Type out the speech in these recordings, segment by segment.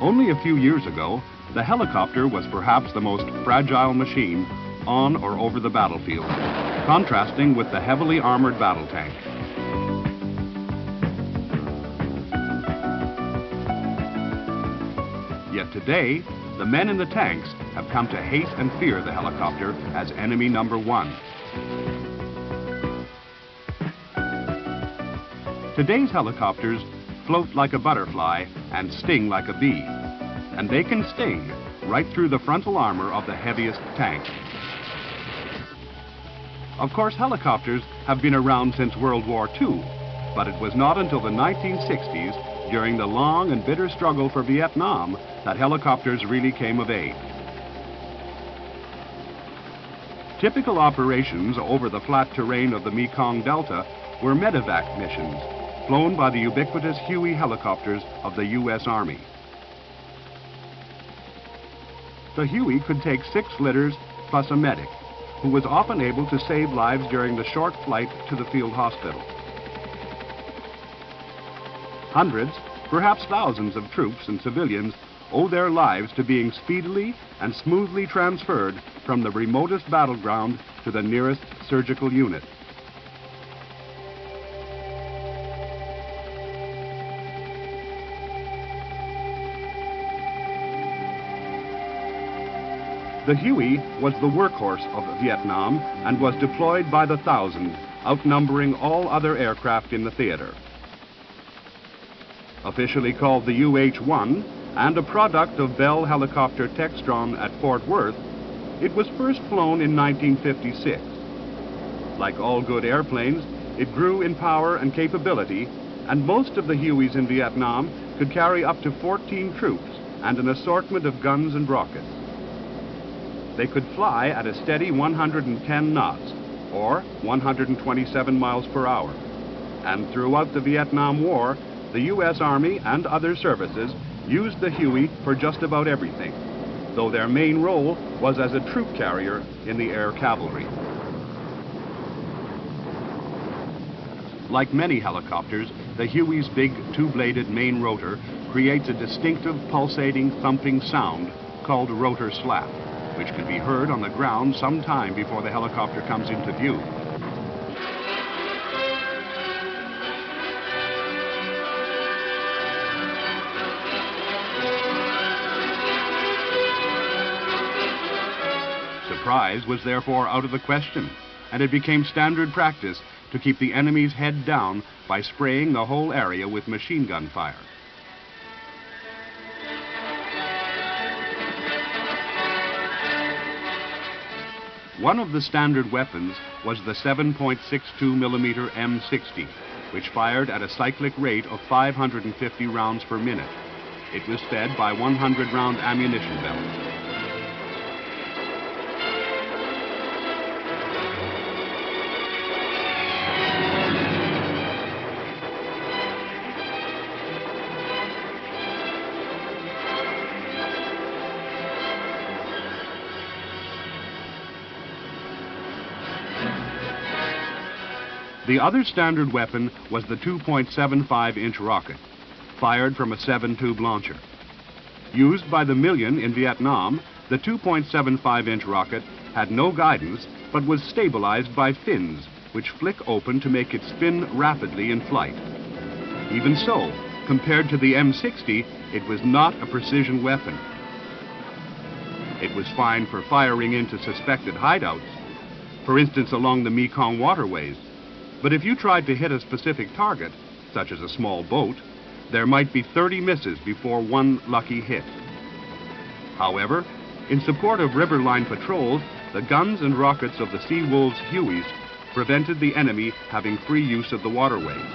Only a few years ago, the helicopter was perhaps the most fragile machine on or over the battlefield, contrasting with the heavily armored battle tank. Yet today, the men in the tanks have come to hate and fear the helicopter as enemy number one. Today's helicopters float like a butterfly and sting like a bee, and they can sting right through the frontal armor of the heaviest tank. Of course, helicopters have been around since World War II, but it was not until the 1960s, during the long and bitter struggle for Vietnam, that helicopters really came of age. Typical operations over the flat terrain of the Mekong Delta were medevac missions, flown by the ubiquitous Huey helicopters of the U.S. Army. The Huey could take 6 litters plus a medic, who was often able to save lives during the short flight to the field hospital. Hundreds, perhaps thousands of troops and civilians owe their lives to being speedily and smoothly transferred from the remotest battleground to the nearest surgical unit. The Huey was the workhorse of Vietnam and was deployed by the thousand, outnumbering all other aircraft in the theater. Officially called the UH-1 and a product of Bell Helicopter Textron at Fort Worth, it was first flown in 1956. Like all good airplanes, it grew in power and capability, and most of the Hueys in Vietnam could carry up to 14 troops and an assortment of guns and rockets. They could fly at a steady 110 knots, or 127 miles per hour. And throughout the Vietnam War, the U.S. Army and other services used the Huey for just about everything, though their main role was as a troop carrier in the air cavalry. Like many helicopters, the Huey's big two-bladed main rotor creates a distinctive pulsating, thumping sound called rotor slap, which can be heard on the ground some time before the helicopter comes into view. Surprise was therefore out of the question, and it became standard practice to keep the enemy's head down by spraying the whole area with machine gun fire. One of the standard weapons was the 7.62mm M60, which fired at a cyclic rate of 550 rounds per minute. It was fed by 100-round ammunition belts. The other standard weapon was the 2.75-inch rocket, fired from a 7-tube launcher. Used by the million in Vietnam, the 2.75-inch rocket had no guidance, but was stabilized by fins, which flick open to make it spin rapidly in flight. Even so, compared to the M60, it was not a precision weapon. It was fine for firing into suspected hideouts. for instance along the Mekong waterways. But if you tried to hit a specific target, such as a small boat, there might be 30 misses before one lucky hit. However, in support of riverline patrols, the guns and rockets of the Sea Wolves Hueys prevented the enemy having free use of the waterways.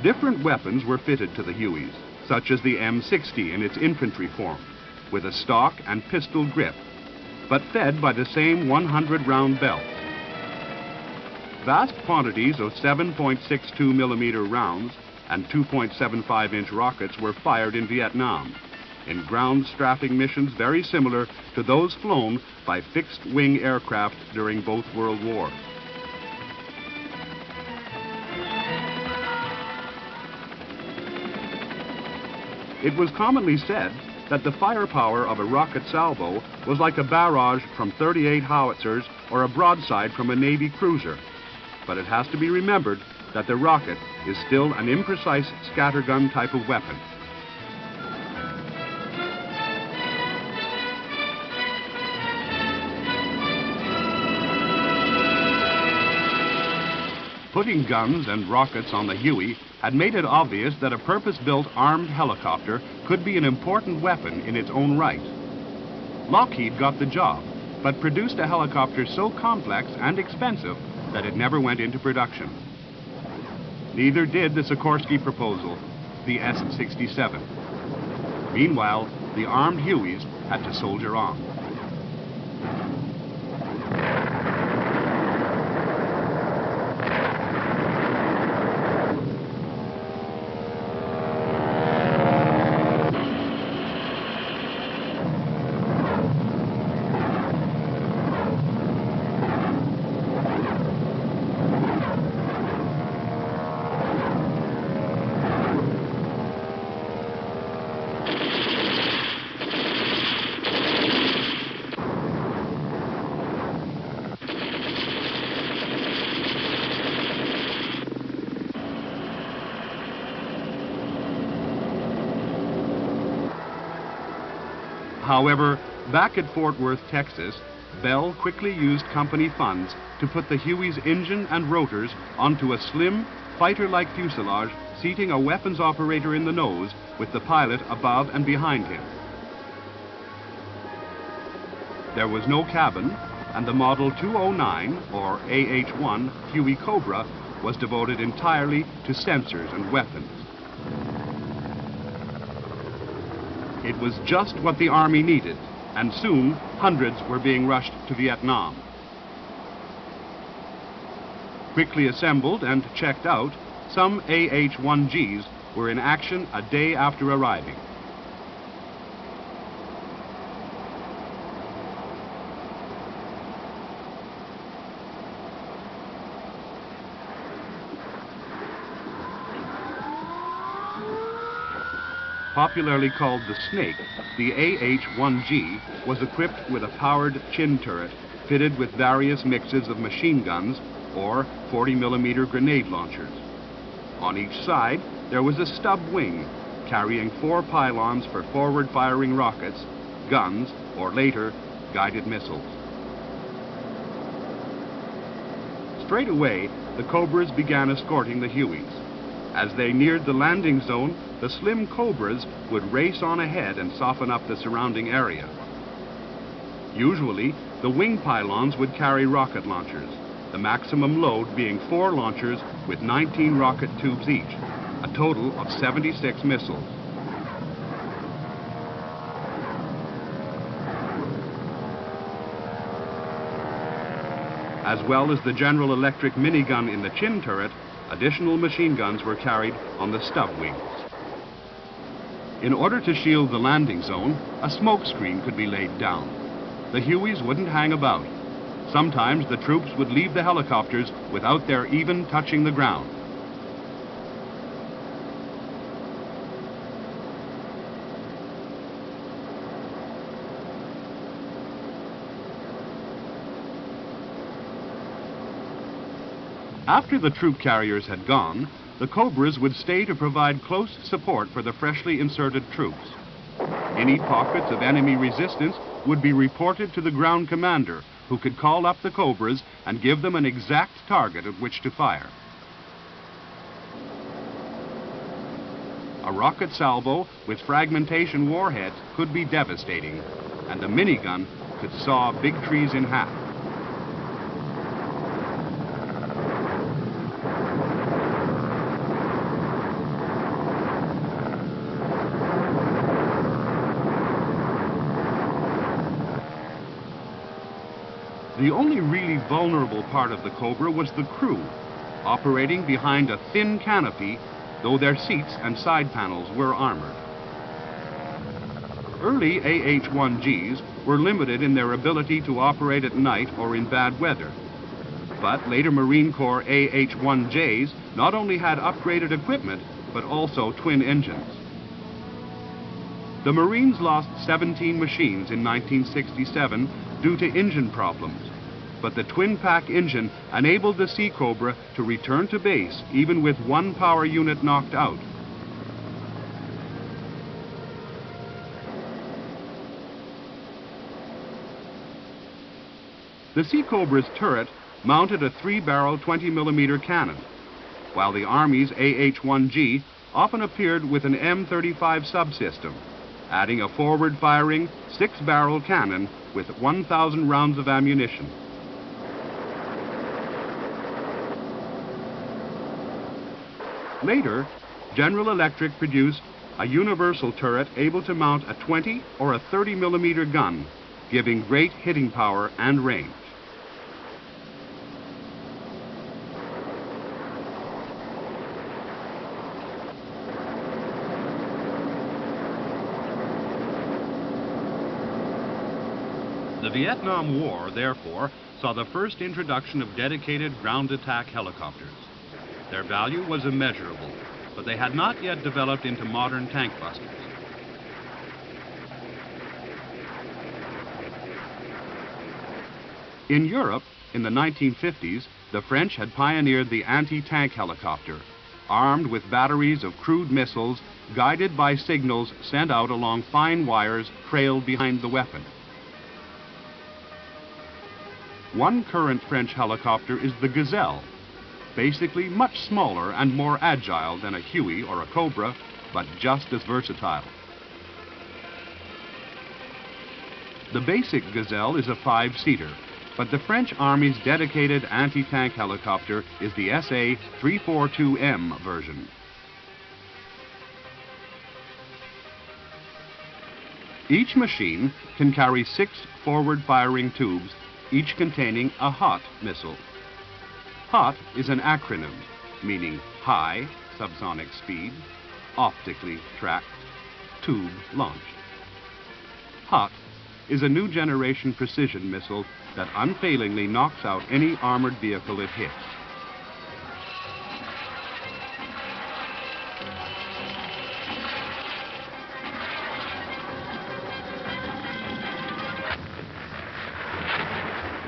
Different weapons were fitted to the Hueys, such as the M60 in its infantry form, with a stock and pistol grip, but fed by the same 100-round belts. Vast quantities of 7.62 millimeter rounds and 2.75-inch rockets were fired in Vietnam, in ground strafing missions very similar to those flown by fixed-wing aircraft during both World Wars. It was commonly said that the firepower of a rocket salvo was like a barrage from 38 howitzers or a broadside from a Navy cruiser. But it has to be remembered that the rocket is still an imprecise scattergun type of weapon. Putting guns and rockets on the Huey had made it obvious that a purpose-built armed helicopter could be an important weapon in its own right. Lockheed got the job, but produced a helicopter so complex and expensive that it never went into production. Neither did the Sikorsky proposal, the S-67. Meanwhile, the armed Hueys had to soldier on. However, back at Fort Worth, Texas, Bell quickly used company funds to put the Huey's engine and rotors onto a slim, fighter-like fuselage seating a weapons operator in the nose with the pilot above and behind him. There was no cabin, and the Model 209, or AH-1, Huey Cobra was devoted entirely to sensors and weapons. It was just what the Army needed, and soon hundreds were being rushed to Vietnam. Quickly assembled and checked out, some AH-1Gs were in action a day after arriving. Popularly called the Snake, the AH-1G was equipped with a powered chin turret fitted with various mixes of machine guns or 40mm grenade launchers. On each side, there was a stub wing carrying 4 pylons for forward-firing rockets, guns, or later, guided missiles. Straight away, the Cobras began escorting the Hueys. As they neared the landing zone, the slim Cobras would race on ahead and soften up the surrounding area. Usually, the wing pylons would carry rocket launchers, the maximum load being 4 launchers with 19 rocket tubes each, a total of 76 missiles. As well as the General Electric minigun in the chin turret, additional machine guns were carried on the stub wings. In order to shield the landing zone, a smoke screen could be laid down. The Hueys wouldn't hang about. Sometimes the troops would leave the helicopters without their even touching the ground. After the troop carriers had gone, the Cobras would stay to provide close support for the freshly inserted troops. Any pockets of enemy resistance would be reported to the ground commander, who could call up the Cobras and give them an exact target at which to fire. A rocket salvo with fragmentation warheads could be devastating, and a minigun could saw big trees in half. The only really vulnerable part of the Cobra was the crew, operating behind a thin canopy, though their seats and side panels were armored. Early AH-1Gs were limited in their ability to operate at night or in bad weather. But later Marine Corps AH-1Js not only had upgraded equipment, but also twin engines. The Marines lost 17 machines in 1967 due to engine problems, but the twin-pack engine enabled the Sea Cobra to return to base even with one power unit knocked out. The Sea Cobra's turret mounted a 3-barrel 20mm cannon, while the Army's AH-1G often appeared with an M35 subsystem, adding a forward-firing 6-barrel cannon with 1,000 rounds of ammunition. Later, General Electric produced a universal turret able to mount a 20 or a 30mm gun, giving great hitting power and range. The Vietnam War, therefore, saw the first introduction of dedicated ground attack helicopters. Their value was immeasurable, but they had not yet developed into modern tank busters. In Europe, in the 1950s, the French had pioneered the anti-tank helicopter, armed with batteries of crude missiles guided by signals sent out along fine wires trailed behind the weapon. One current French helicopter is the Gazelle, basically much smaller and more agile than a Huey or a Cobra, but just as versatile. The basic Gazelle is a 5-seater, but the French Army's dedicated anti-tank helicopter is the SA-342M version. Each machine can carry 6 forward-firing tubes, each containing a HOT missile. HOT is an acronym, meaning high, subsonic speed, optically tracked, tube launched. HOT is a new generation precision missile that unfailingly knocks out any armored vehicle it hits.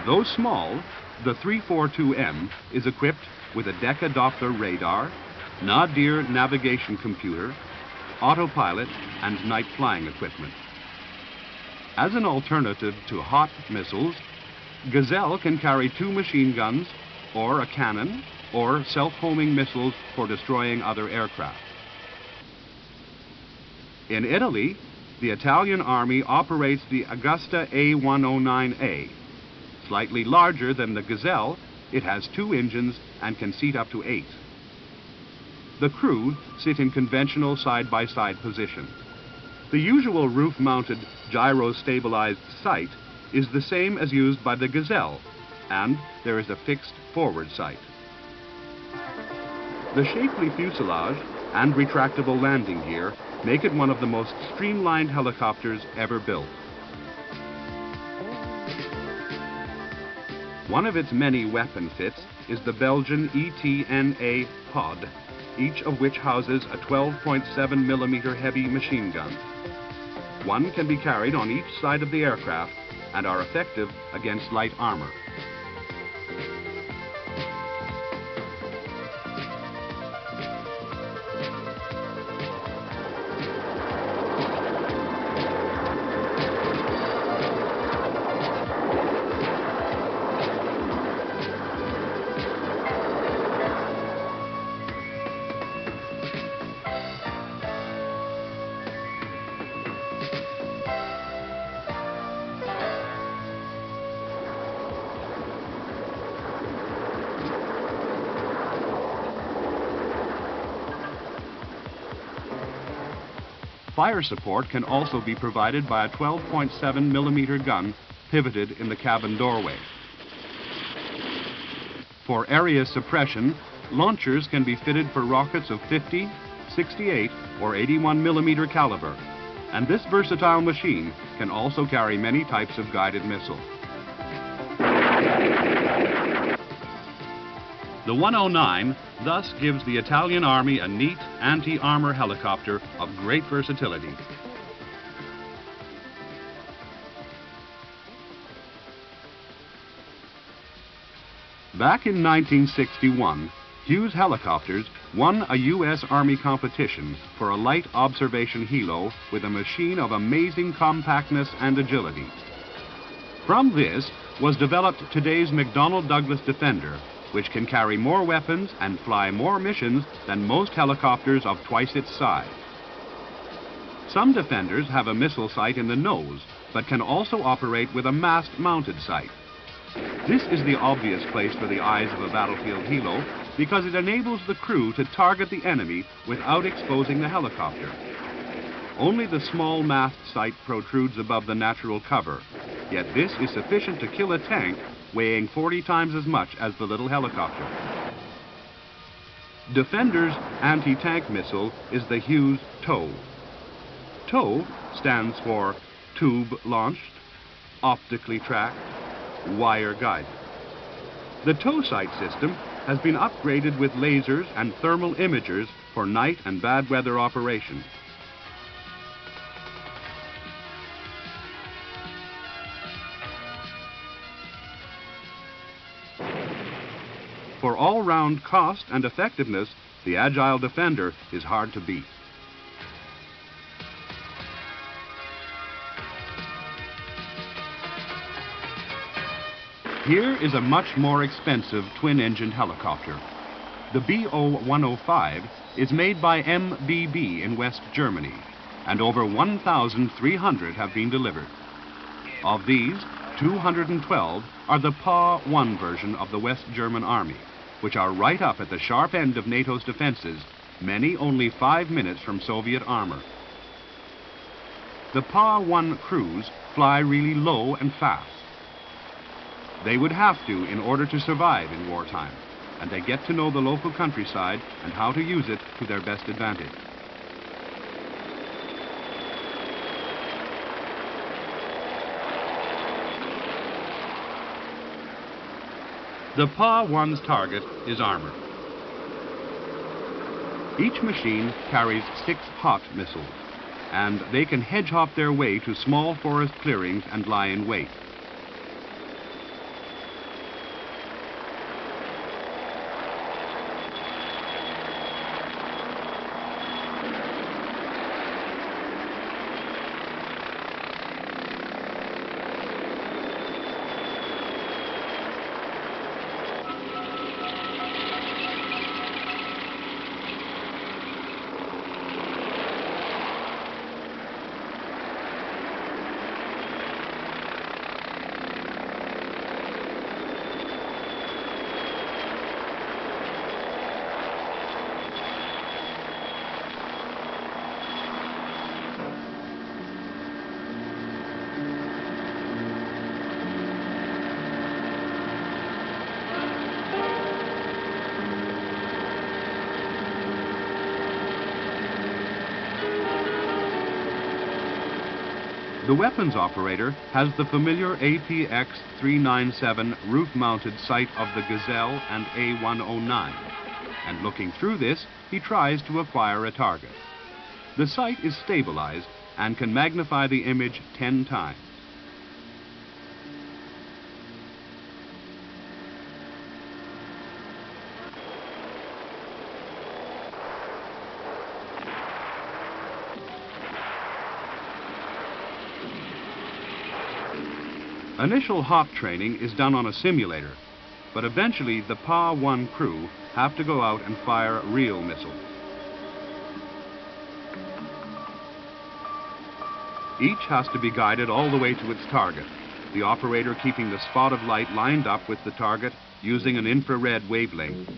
Though small, the 342M is equipped with a Decca Doppler radar, Nadir navigation computer, autopilot, and night flying equipment. As an alternative to HOT missiles, Gazelle can carry 2 machine guns, or a cannon, or self-homing missiles for destroying other aircraft. In Italy, the Italian Army operates the Augusta A109A. Slightly larger than the Gazelle, it has 2 engines and can seat up to 8. The crew sit in conventional side-by-side position. The usual roof-mounted gyro-stabilized sight is the same as used by the Gazelle, and there is a fixed forward sight. The shapely fuselage and retractable landing gear make it one of the most streamlined helicopters ever built. One of its many weapon fits is the Belgian ETNA pod, each of which houses a 12.7 millimeter heavy machine gun. One can be carried on each side of the aircraft and are effective against light armor. Fire support can also be provided by a 12.7 millimeter gun pivoted in the cabin doorway. For area suppression, launchers can be fitted for rockets of 50, 68, or 81 millimeter caliber, and this versatile machine can also carry many types of guided missile. The 109 thus gives the Italian Army a neat anti-armor helicopter of great versatility. Back in 1961, Hughes Helicopters won a U.S. Army competition for a light observation helo with a machine of amazing compactness and agility. From this was developed today's McDonnell Douglas Defender, which can carry more weapons and fly more missions than most helicopters of twice its size. Some Defenders have a missile sight in the nose, but can also operate with a mast-mounted sight. This is the obvious place for the eyes of a battlefield helo because it enables the crew to target the enemy without exposing the helicopter. Only the small mast sight protrudes above the natural cover, yet this is sufficient to kill a tank weighing 40 times as much as the little helicopter. Defender's anti-tank missile is the Hughes TOW. TOW stands for Tube Launched, Optically Tracked, Wire Guided. The TOW sight system has been upgraded with lasers and thermal imagers for night and bad weather operation. For all-round cost and effectiveness, the Agile Defender is hard to beat. Here is a much more expensive twin-engined helicopter. The BO-105 is made by MBB in West Germany, and over 1,300 have been delivered. Of these, 212 are the PA-1 version of the West German Army, which are right up at the sharp end of NATO's defenses, many only 5 minutes from Soviet armor. The PA-1 crews fly really low and fast. They would have to in order to survive in wartime, and they get to know the local countryside and how to use it to their best advantage. The PA-1's target is armor. Each machine carries 6 HOT missiles, and they can hedge-hop their way to small forest clearings and lie in wait. The weapons operator has the familiar APX-397 roof-mounted sight of the Gazelle and A109, and looking through this, he tries to acquire a target. The sight is stabilized and can magnify the image 10 times. Initial hop training is done on a simulator, but eventually the PA-1 crew have to go out and fire real missiles. Each has to be guided all the way to its target, the operator keeping the spot of light lined up with the target using an infrared wavelength.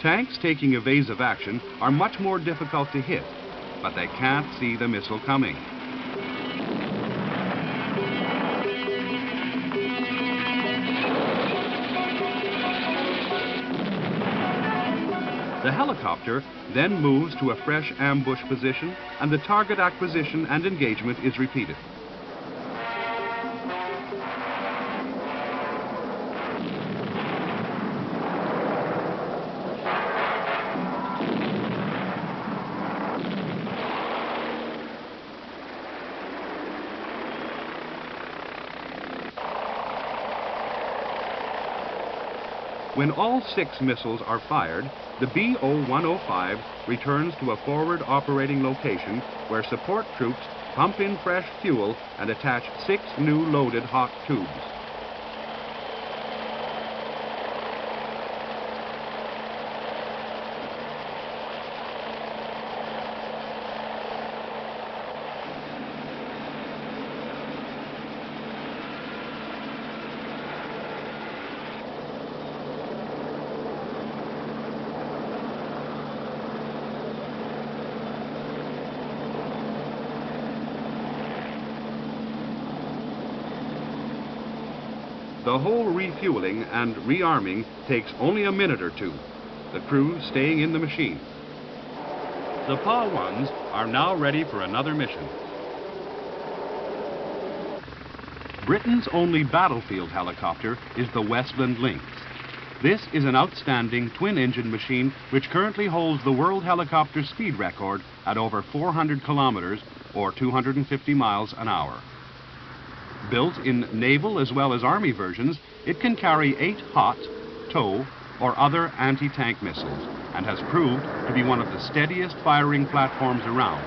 Tanks taking evasive action are much more difficult to hit, but they can't see the missile coming. The helicopter then moves to a fresh ambush position, and the target acquisition and engagement is repeated. When all 6 missiles are fired, the BO-105 returns to a forward operating location where support troops pump in fresh fuel and attach 6 new loaded hot tubes. The whole refueling and rearming takes only a minute or 2, the crew staying in the machine. The PA-1s are now ready for another mission. Britain's only battlefield helicopter is the Westland Lynx. This is an outstanding twin-engine machine which currently holds the world helicopter speed record at over 400 kilometers or 250 miles an hour. Built in naval as well as army versions, it can carry 8 hot, tow, or other anti-tank missiles and has proved to be one of the steadiest firing platforms around.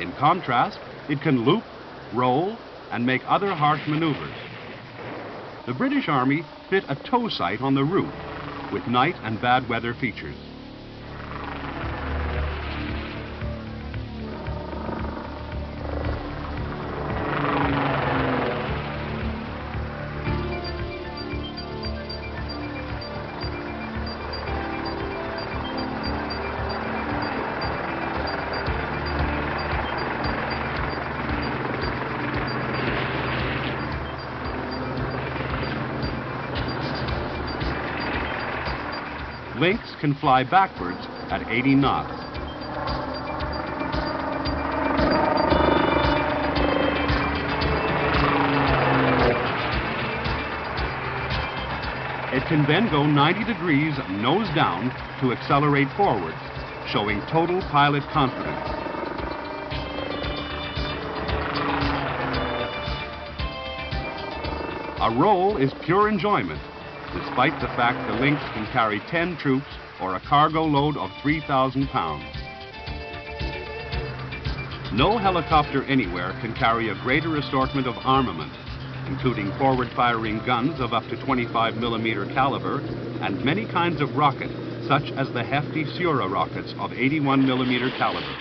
In contrast, it can loop, roll, and make other harsh maneuvers. The British Army fit a tow sight on the roof with night and bad weather features. Lynx can fly backwards at 80 knots. It can then go 90 degrees nose down to accelerate forwards, showing total pilot confidence. A roll is pure enjoyment, despite the fact the Lynx can carry 10 troops or a cargo load of 3,000 pounds. No helicopter anywhere can carry a greater assortment of armament, including forward-firing guns of up to 25mm caliber and many kinds of rocket, such as the hefty Sura rockets of 81mm caliber.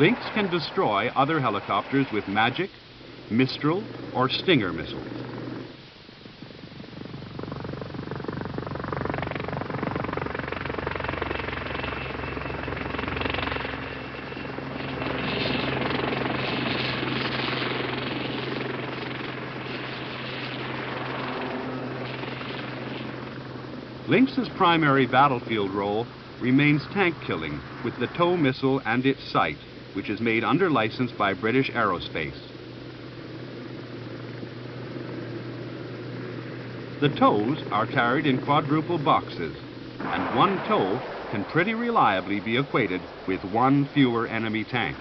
Lynx can destroy other helicopters with Magic, Mistral, or Stinger missiles. Lynx's primary battlefield role remains tank killing with the TOW missile and its sight, which is made under license by British Aerospace. The TOWs are carried in quadruple boxes, and one TOW can pretty reliably be equated with one fewer enemy tank.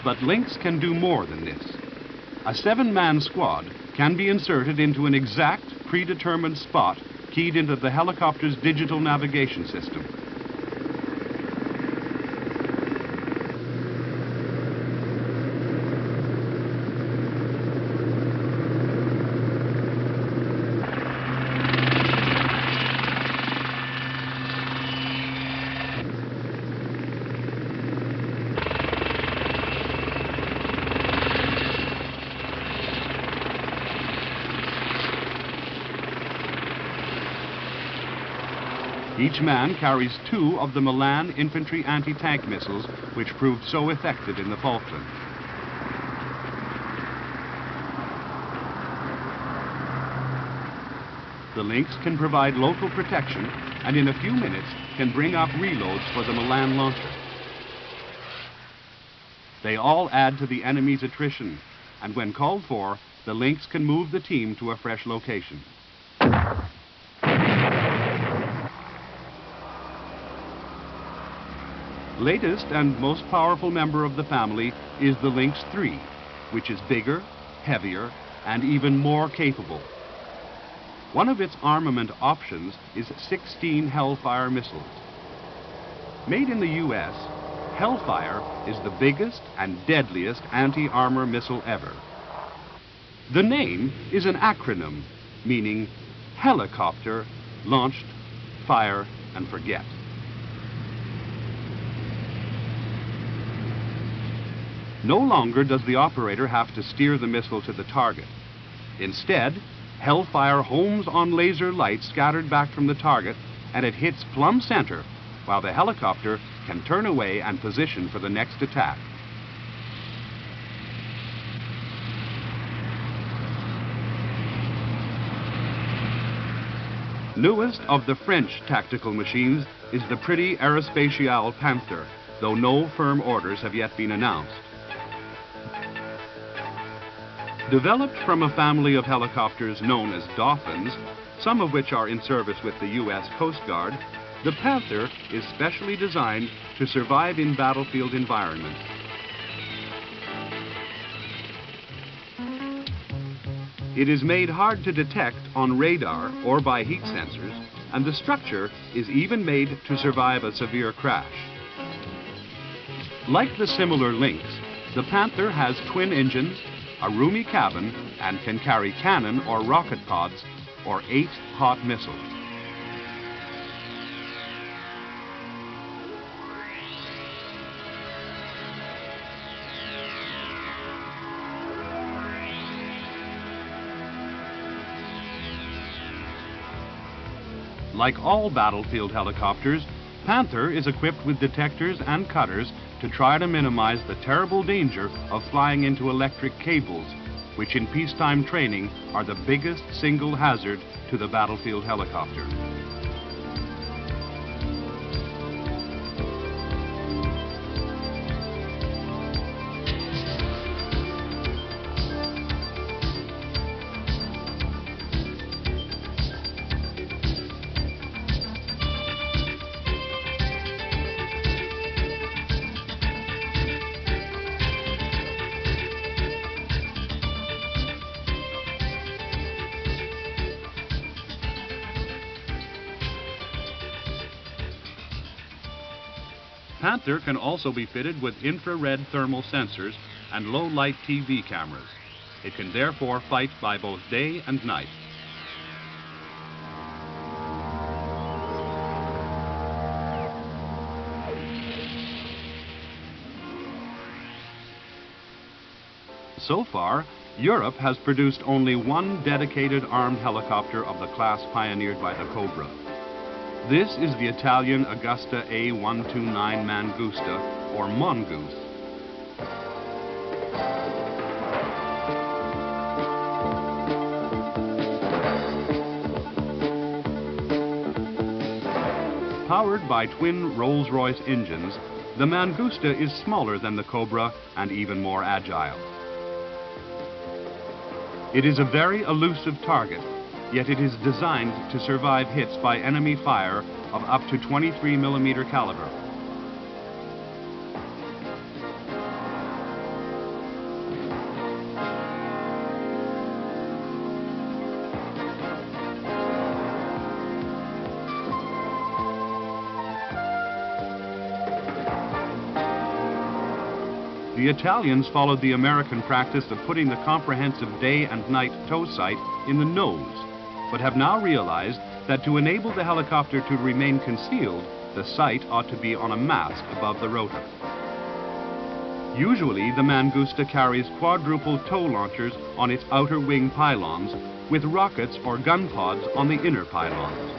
But Lynx can do more than this. A 7-man squad can be inserted into an exact, predetermined spot keyed into the helicopter's digital navigation system. Each man carries 2 of the Milan infantry anti-tank missiles, which proved so effective in the Falklands. The Lynx can provide local protection and in a few minutes can bring up reloads for the Milan launcher. They all add to the enemy's attrition, and when called for, the Lynx can move the team to a fresh location. Latest and most powerful member of the family is the Lynx III, which is bigger, heavier, and even more capable. One of its armament options is 16 Hellfire missiles. Made in the U.S., Hellfire is the biggest and deadliest anti-armor missile ever. The name is an acronym meaning Helicopter, Launched, Fire, and Forget. No longer does the operator have to steer the missile to the target. Instead, Hellfire homes on laser light scattered back from the target, and it hits plumb center, while the helicopter can turn away and position for the next attack. Newest of the French tactical machines is the pretty Aerospatiale Panther, though no firm orders have yet been announced. Developed from a family of helicopters known as Dolphins, some of which are in service with the U.S. Coast Guard, the Panther is specially designed to survive in battlefield environments. It is made hard to detect on radar or by heat sensors, and the structure is even made to survive a severe crash. Like the similar Lynx, the Panther has twin engines, a roomy cabin, and can carry cannon or rocket pods or 8 hot missiles. Like all battlefield helicopters, Panther is equipped with detectors and cutters to try to minimize the terrible danger of flying into electric cables, which in peacetime training are the biggest single hazard to the battlefield helicopter. Panther can also be fitted with infrared thermal sensors and low-light TV cameras. It can therefore fight by both day and night. So far, Europe has produced only one dedicated armed helicopter of the class pioneered by the Cobra. This is the Italian Augusta A129 Mangusta, or Mongoose. Powered by twin Rolls-Royce engines, the Mangusta is smaller than the Cobra and even more agile. It is a very elusive target, yet it is designed to survive hits by enemy fire of up to 23mm caliber. The Italians followed the American practice of putting the comprehensive day and night tow sight in the nose, but have now realized that to enable the helicopter to remain concealed, the sight ought to be on a mast above the rotor. Usually, the Mangusta carries quadruple tow launchers on its outer wing pylons, with rockets or gun pods on the inner pylons.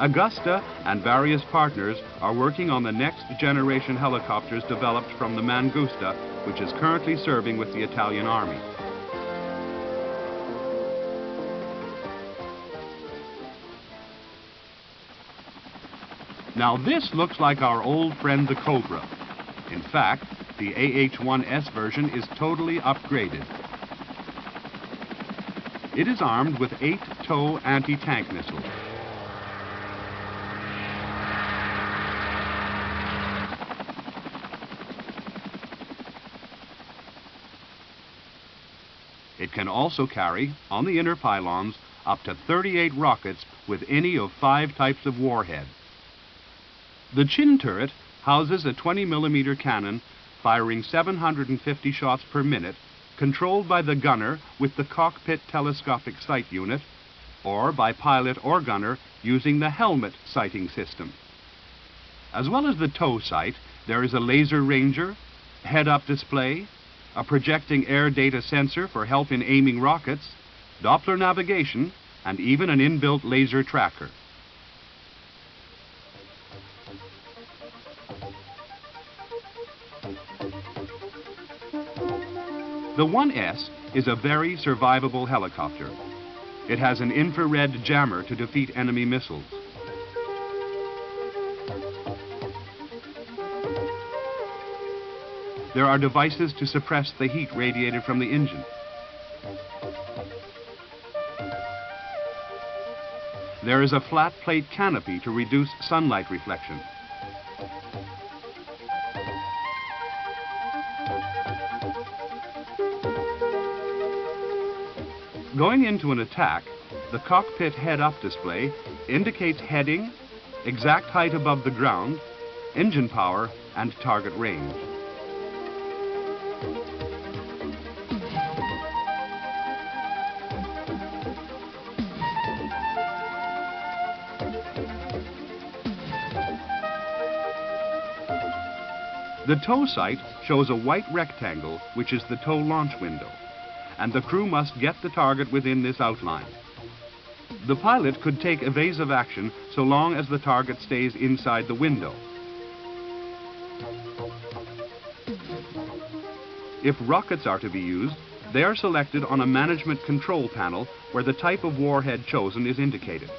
Augusta and various partners are working on the next generation helicopters developed from the Mangusta, which is currently serving with the Italian Army. Now this looks like our old friend the Cobra. In fact, the AH-1S version is totally upgraded. It is armed with 8 TOW anti-tank missiles. It can also carry, on the inner pylons, up to 38 rockets with any of 5 types of warhead. The chin turret houses a 20mm cannon firing 750 shots per minute, controlled by the gunner with the Cockpit telescopic sight unit, or by pilot or gunner using the helmet sighting system. As well as the tow sight, there is a laser ranger, head-up display, a projecting air data sensor for help in aiming rockets, Doppler navigation, and even an inbuilt laser tracker. The 1S is a very survivable helicopter. It has an infrared jammer to defeat enemy missiles. There are devices to suppress the heat radiated from the engine. There is a flat plate canopy to reduce sunlight reflection. Going into an attack, the cockpit head-up display indicates heading, exact height above the ground, engine power, and target range. The tow sight shows a white rectangle, which is the tow launch window, and the crew must get the target within this outline. The pilot could take evasive action so long as the target stays inside the window. If rockets are to be used, they are selected on a management control panel where the type of warhead chosen is indicated.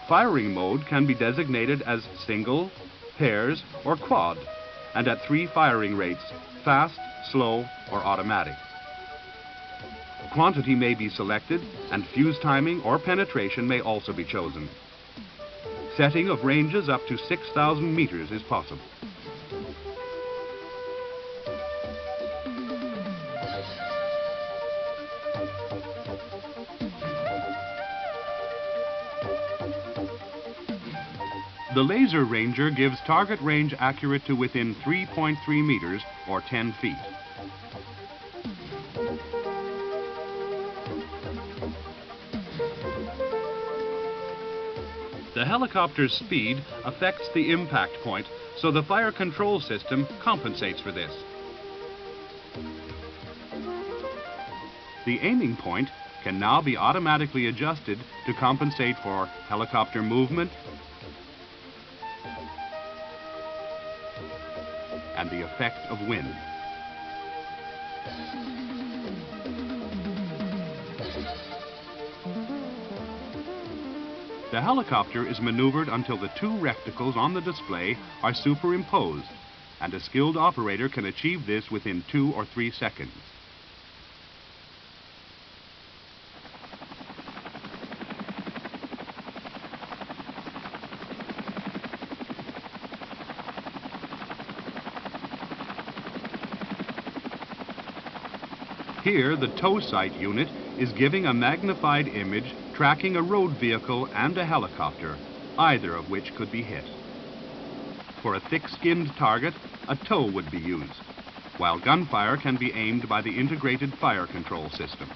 Firing mode can be designated as single, pairs, or quad, and at 3 firing rates, fast, slow, or automatic. Quantity may be selected, and fuse timing or penetration may also be chosen. Setting of ranges up to 6,000 meters is possible. The Laser Ranger gives target range accurate to within 3.3 meters or 10 feet. The helicopter's speed affects the impact point, so the fire control system compensates for this. The aiming point can now be automatically adjusted to compensate for helicopter movement and the effect of wind. The helicopter is maneuvered until the two reticles on the display are superimposed, and a skilled operator can achieve this within 2 or 3 seconds. Here, the tow sight unit is giving a magnified image tracking a road vehicle and a helicopter, either of which could be hit. For a thick-skinned target, a tow would be used, while gunfire can be aimed by the integrated fire control system.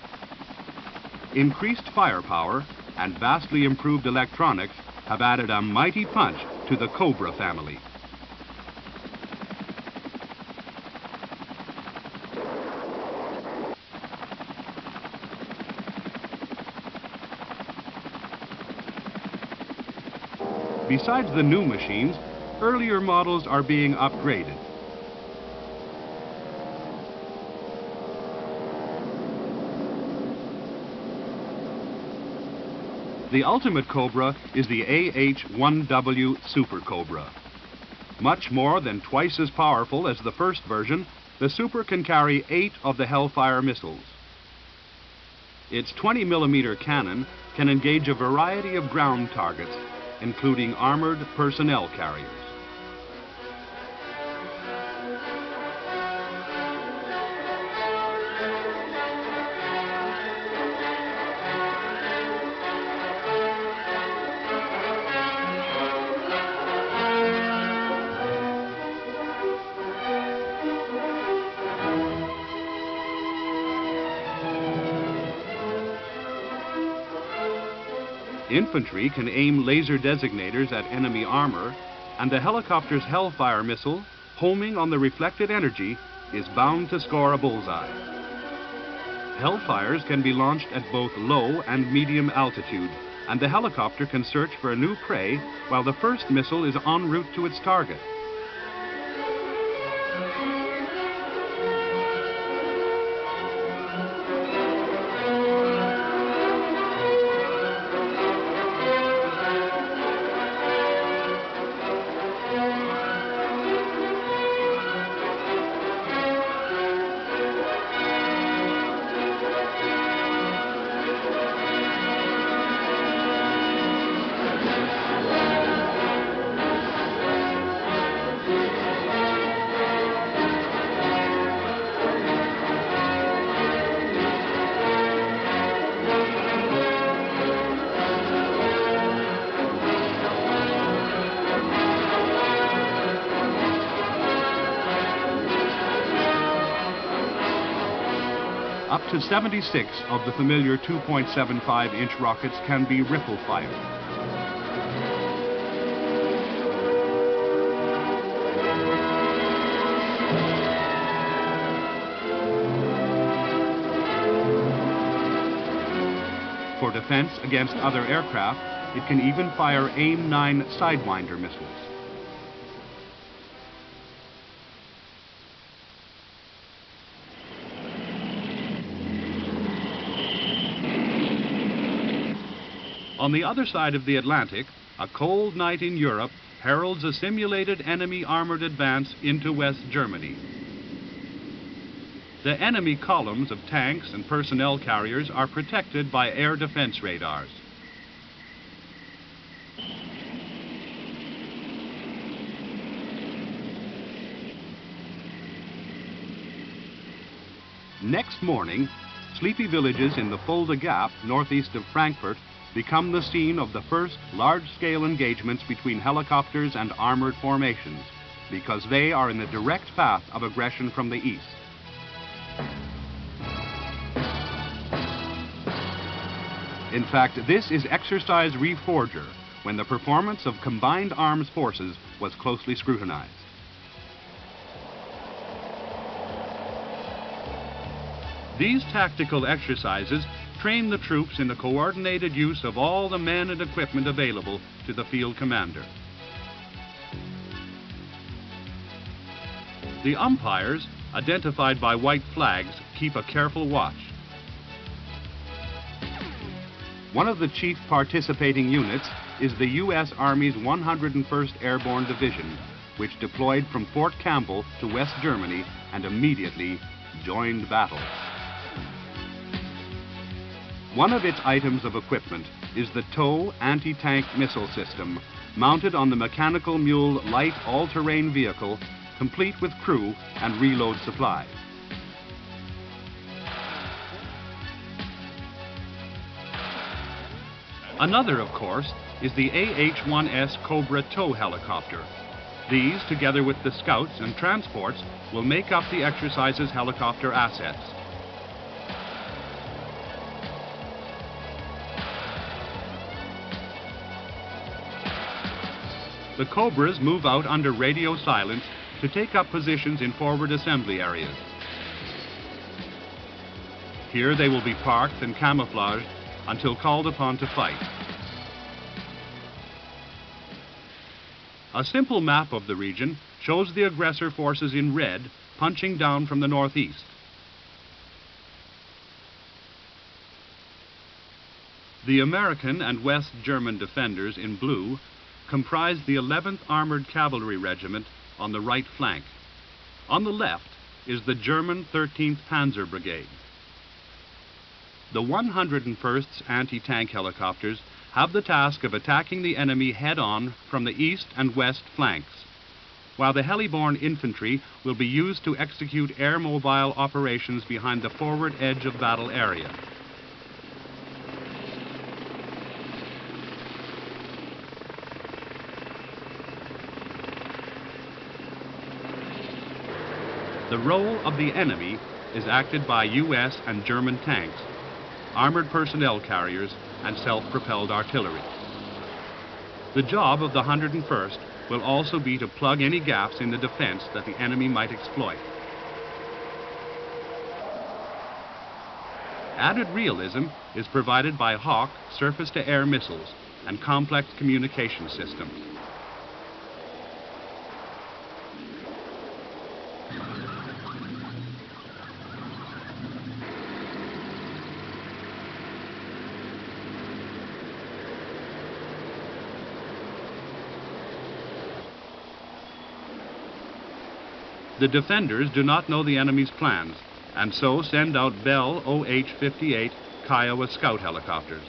Increased firepower and vastly improved electronics have added a mighty punch to the Cobra family. Besides the new machines, earlier models are being upgraded. The ultimate Cobra is the AH-1W Super Cobra. Much more than twice as powerful as the first version, the Super can carry 8 of the Hellfire missiles. Its 20mm cannon can engage a variety of ground targets, including armored personnel carriers. Infantry can aim laser designators at enemy armor, and the helicopter's Hellfire missile, homing on the reflected energy, is bound to score a bullseye. Hellfires can be launched at both low and medium altitude, and the helicopter can search for a new prey while the first missile is en route to its target. Up to 76 of the familiar 2.75-inch rockets can be ripple fired. For defense against other aircraft, it can even fire AIM-9 Sidewinder missiles. On the other side of the Atlantic, a cold night in Europe heralds a simulated enemy armored advance into West Germany. The enemy columns of tanks and personnel carriers are protected by air defense radars. Next morning, sleepy villages in the Fulda Gap, northeast of Frankfurt, become the scene of the first large-scale engagements between helicopters and armored formations, because they are in the direct path of aggression from the east. In fact, this is Exercise Reforger, when the performance of combined arms forces was closely scrutinized. These tactical exercises train the troops in the coordinated use of all the men and equipment available to the field commander. The umpires, identified by white flags, keep a careful watch. One of the chief participating units is the U.S. Army's 101st Airborne Division, which deployed from Fort Campbell to West Germany and immediately joined battle. One of its items of equipment is the TOW anti-tank missile system, mounted on the mechanical mule light all-terrain vehicle, complete with crew and reload supply. Another, of course, is the AH-1S Cobra TOW helicopter. These, together with the scouts and transports, will make up the exercise's helicopter assets. The Cobras move out under radio silence to take up positions in forward assembly areas. Here they will be parked and camouflaged until called upon to fight. A simple map of the region shows the aggressor forces in red punching down from the northeast. The American and West German defenders in blue comprise the 11th Armored Cavalry Regiment on the right flank. On the left is the German 13th Panzer Brigade. The 101st's anti-tank helicopters have the task of attacking the enemy head-on from the east and west flanks, while the heliborne infantry will be used to execute air-mobile operations behind the forward edge of battle area. The role of the enemy is acted by U.S. and German tanks, armored personnel carriers, and self-propelled artillery. The job of the 101st will also be to plug any gaps in the defense that the enemy might exploit. Added realism is provided by Hawk surface-to-air missiles and complex communication systems. The defenders do not know the enemy's plans, and so send out Bell OH-58 Kiowa scout helicopters.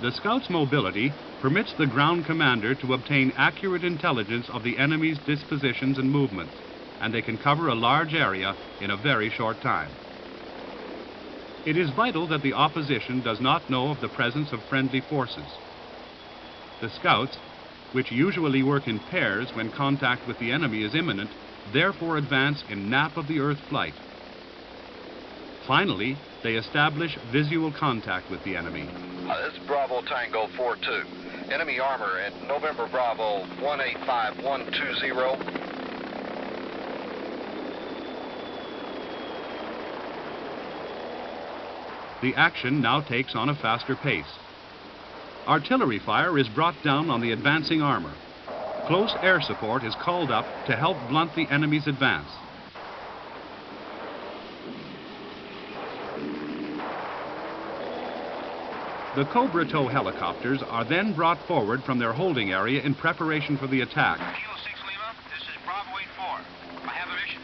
The scout's mobility permits the ground commander to obtain accurate intelligence of the enemy's dispositions and movements, and they can cover a large area in a very short time. It is vital that the opposition does not know of the presence of friendly forces. The scouts, which usually work in pairs when contact with the enemy is imminent, therefore advance in nap-of-the-earth flight. Finally, they establish visual contact with the enemy. This is Bravo Tango 42. Enemy armor at November Bravo 185120. The action now takes on a faster pace. Artillery fire is brought down on the advancing armor. Close air support is called up to help blunt the enemy's advance. The Cobra TOW helicopters are then brought forward from their holding area in preparation for the attack. Kilo 6 Lima, this is Bravo 84. I have a mission.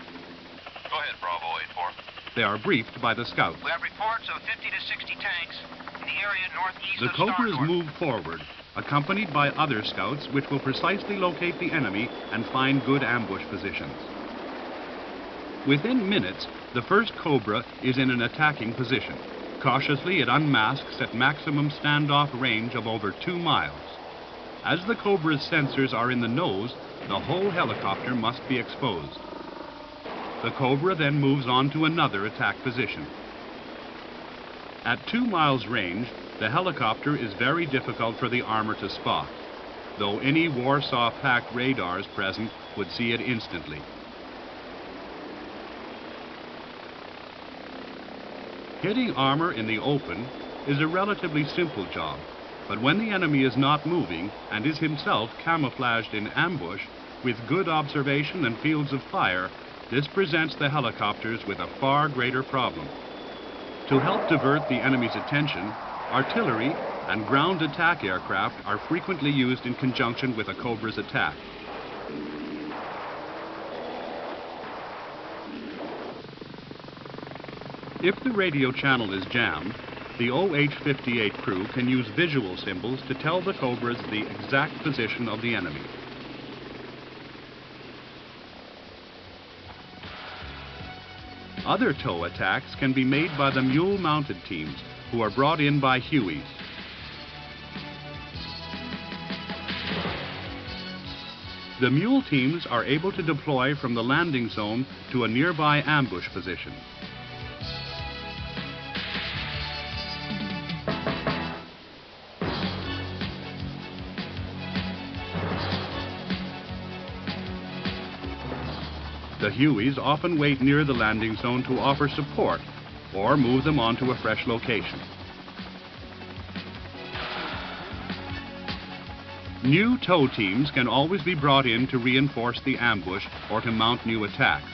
Go ahead, Bravo 84. They are briefed by the scouts. We have reports of 50 to 60 tanks in the area northeast The of Cobras Stardorf. move forward, accompanied by other scouts which will precisely locate the enemy and find good ambush positions. Within minutes, the first Cobra is in an attacking position. Cautiously, it unmasks at maximum standoff range of over 2 miles. As the Cobra's sensors are in the nose, the whole helicopter must be exposed. The Cobra then moves on to another attack position. At 2 miles range, the helicopter is very difficult for the armor to spot, though any Warsaw-packed radars present would see it instantly. Hitting armor in the open is a relatively simple job, but when the enemy is not moving and is himself camouflaged in ambush, with good observation and fields of fire, this presents the helicopters with a far greater problem. To help divert the enemy's attention, artillery and ground attack aircraft are frequently used in conjunction with a Cobra's attack. If the radio channel is jammed, the OH-58 crew can use visual symbols to tell the Cobras the exact position of the enemy. Other tow attacks can be made by the mule-mounted teams, who are brought in by Hueys. The mule teams are able to deploy from the landing zone to a nearby ambush position. The Hueys often wait near the landing zone to offer support or move them onto a fresh location. New tow teams can always be brought in to reinforce the ambush or to mount new attacks.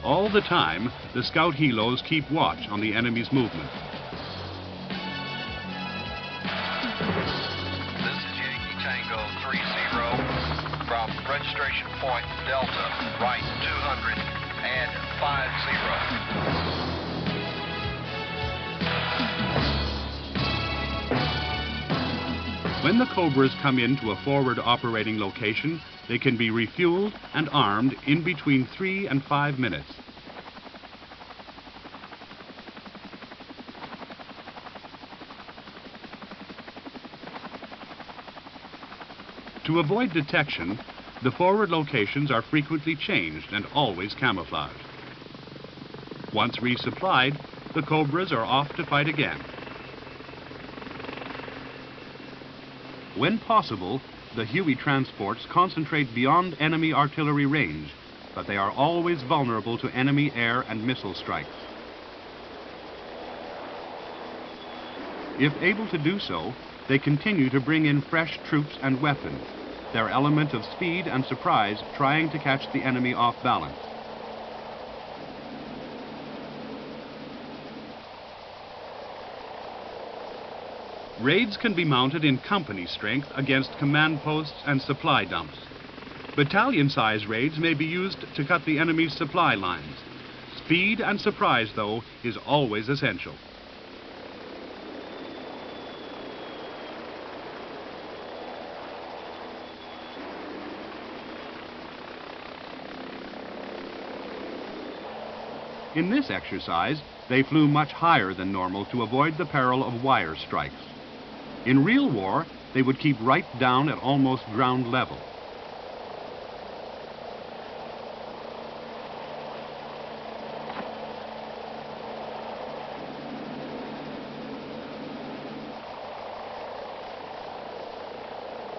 All the time, the scout helos keep watch on the enemy's movement. This is Yankee Tango 30 from registration point Delta, right 200 and 50. When the Cobras come into a forward operating location, they can be refueled and armed in between 3 and 5 minutes. To avoid detection, the forward locations are frequently changed and always camouflaged. Once resupplied, the Cobras are off to fight again. When possible, the Huey transports concentrate beyond enemy artillery range, but they are always vulnerable to enemy air and missile strikes. If able to do so, they continue to bring in fresh troops and weapons, their element of speed and surprise trying to catch the enemy off balance. Raids can be mounted in company strength against command posts and supply dumps. Battalion-size raids may be used to cut the enemy's supply lines. Speed and surprise, though, is always essential. In this exercise, they flew much higher than normal to avoid the peril of wire strikes. In real war, they would keep right down at almost ground level.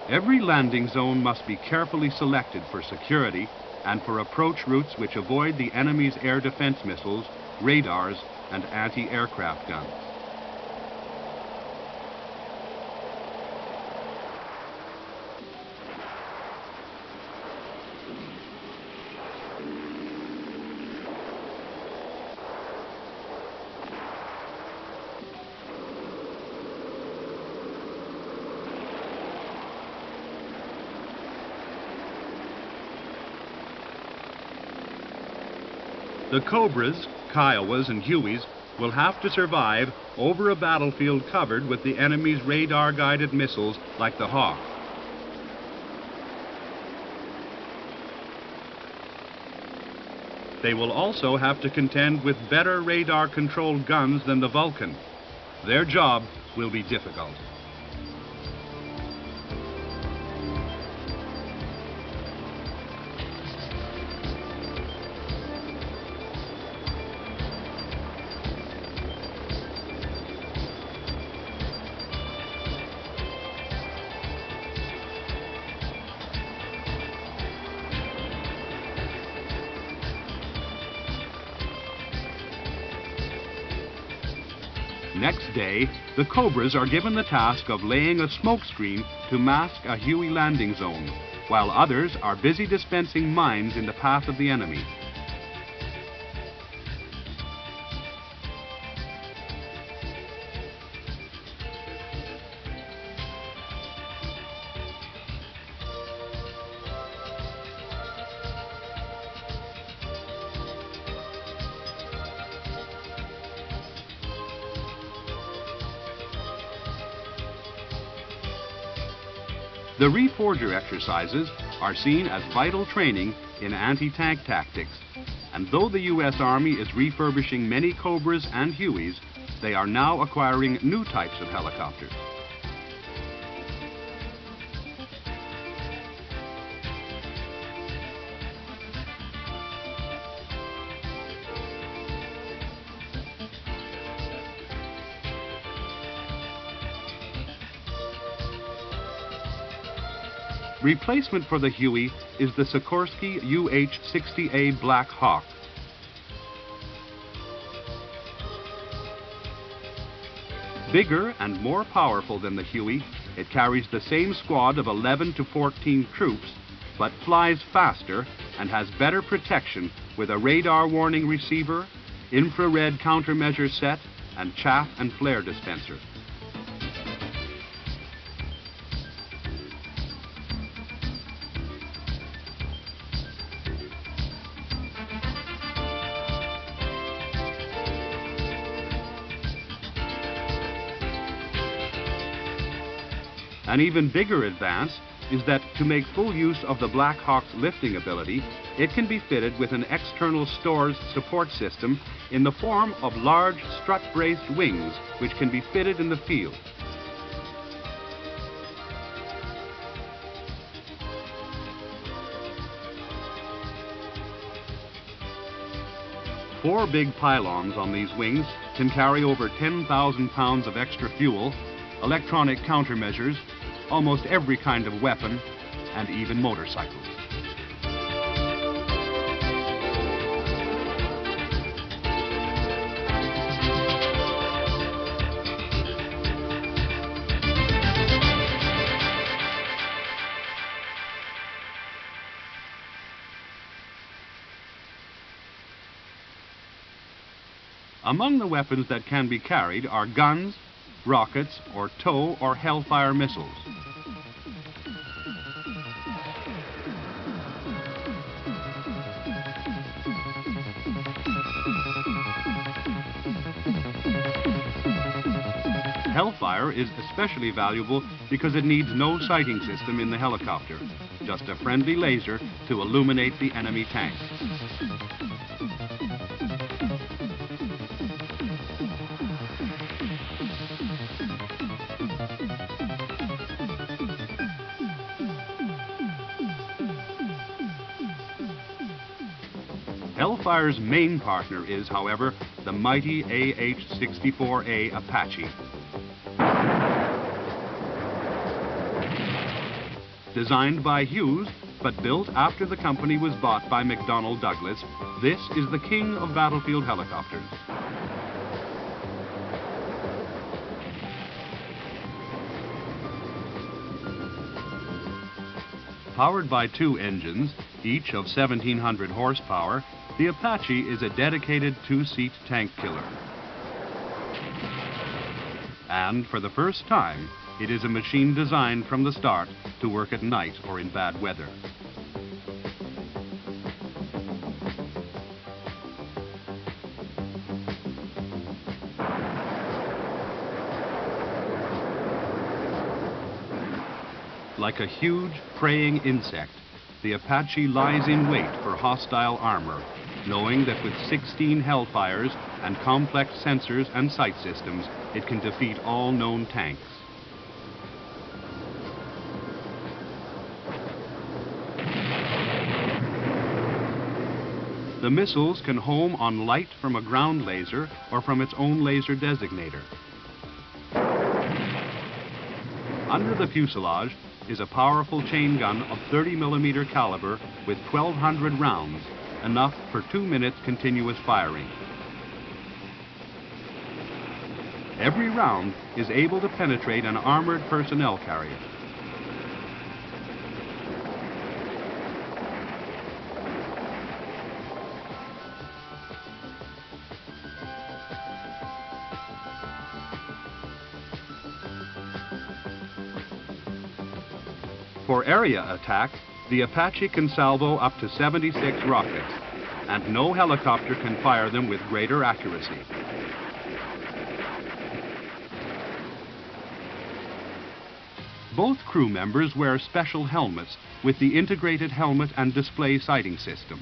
Every landing zone must be carefully selected for security and for approach routes which avoid the enemy's air defense missiles, radars, and anti-aircraft guns. The Cobras, Kiowas, and Hueys will have to survive over a battlefield covered with the enemy's radar-guided missiles like the Hawk. They will also have to contend with better radar-controlled guns than the Vulcan. Their job will be difficult. Next day, the Cobras are given the task of laying a smoke screen to mask a Huey landing zone, while others are busy dispensing mines in the path of the enemy. The reforger exercises are seen as vital training in anti-tank tactics, and though the U.S. Army is refurbishing many Cobras and Hueys, they are now acquiring new types of helicopters. Replacement for the Huey is the Sikorsky UH-60A Black Hawk. Bigger and more powerful than the Huey, it carries the same squad of 11 to 14 troops, but flies faster and has better protection with a radar warning receiver, infrared countermeasure set, and chaff and flare dispenser. An even bigger advance is that to make full use of the Black Hawk's lifting ability, it can be fitted with an external stores support system in the form of large strut-braced wings, which can be fitted in the field. Four big pylons on these wings can carry over 10,000 pounds of extra fuel, electronic countermeasures, almost every kind of weapon, and even motorcycles. Among the weapons that can be carried are guns, rockets, or tow or Hellfire missiles. Hellfire is especially valuable because it needs no sighting system in the helicopter, just a friendly laser to illuminate the enemy tank. Hellfire's main partner is, however, the mighty AH-64A Apache. Designed by Hughes, but built after the company was bought by McDonnell Douglas, this is the king of battlefield helicopters. Powered by two engines, each of 1,700 horsepower, the Apache is a dedicated two-seat tank killer. And for the first time, it is a machine designed from the start to work at night or in bad weather. Like a huge preying insect, the Apache lies in wait for hostile armor, knowing that with 16 Hellfires and complex sensors and sight systems, it can defeat all known tanks. The missiles can home on light from a ground laser or from its own laser designator. Under the fuselage is a powerful chain gun of 30mm caliber with 1,200 rounds, enough for 2 minutes continuous firing. Every round is able to penetrate an armored personnel carrier. For area attack, the Apache can salvo up to 76 rockets, and no helicopter can fire them with greater accuracy. Both crew members wear special helmets with the integrated helmet and display sighting system.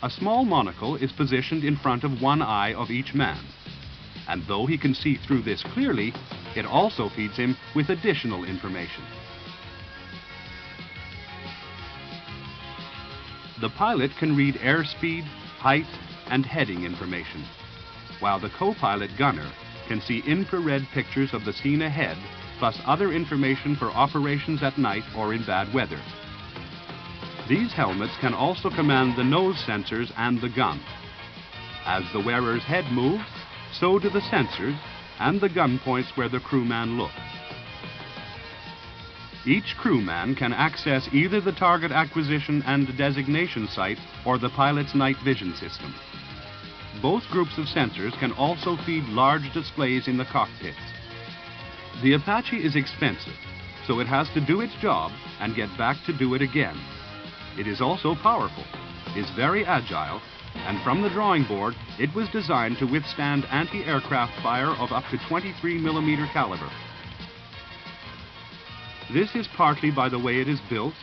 A small monocle is positioned in front of one eye of each man, and though he can see through this clearly, it also feeds him with additional information. The pilot can read airspeed, height, and heading information, while the co-pilot gunner can see infrared pictures of the scene ahead, plus other information for operations at night or in bad weather. These helmets can also command the nose sensors and the gun. As the wearer's head moves, so do the sensors and the gun points where the crewman looks. Each crewman can access either the target acquisition and designation site or the pilot's night vision system. Both groups of sensors can also feed large displays in the cockpits. The Apache is expensive, so it has to do its job and get back to do it again. It is also powerful, is very agile, and from the drawing board, it was designed to withstand anti-aircraft fire of up to 23mm caliber. This is partly by the way it is built,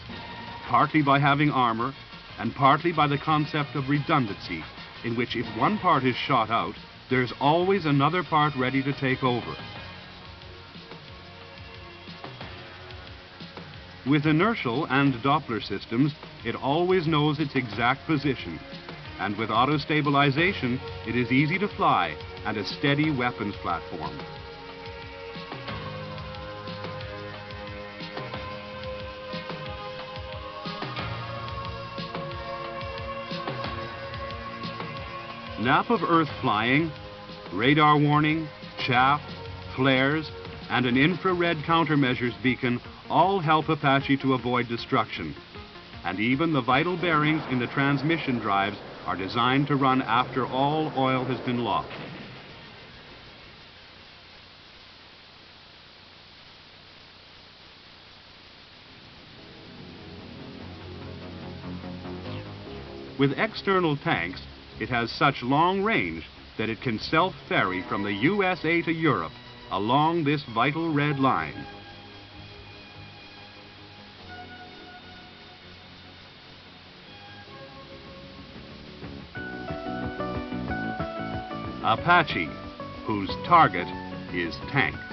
partly by having armor, and partly by the concept of redundancy, in which if one part is shot out, there's always another part ready to take over. With inertial and Doppler systems, it always knows its exact position, and with auto-stabilization, it is easy to fly and a steady weapons platform. Nap of Earth flying, radar warning, chaff, flares, and an infrared countermeasures beacon all help Apache to avoid destruction. And even the vital bearings in the transmission drives are designed to run after all oil has been lost. With external tanks, it has such long range that it can self-ferry from the USA to Europe along this vital red line. Apache, whose target is tanks.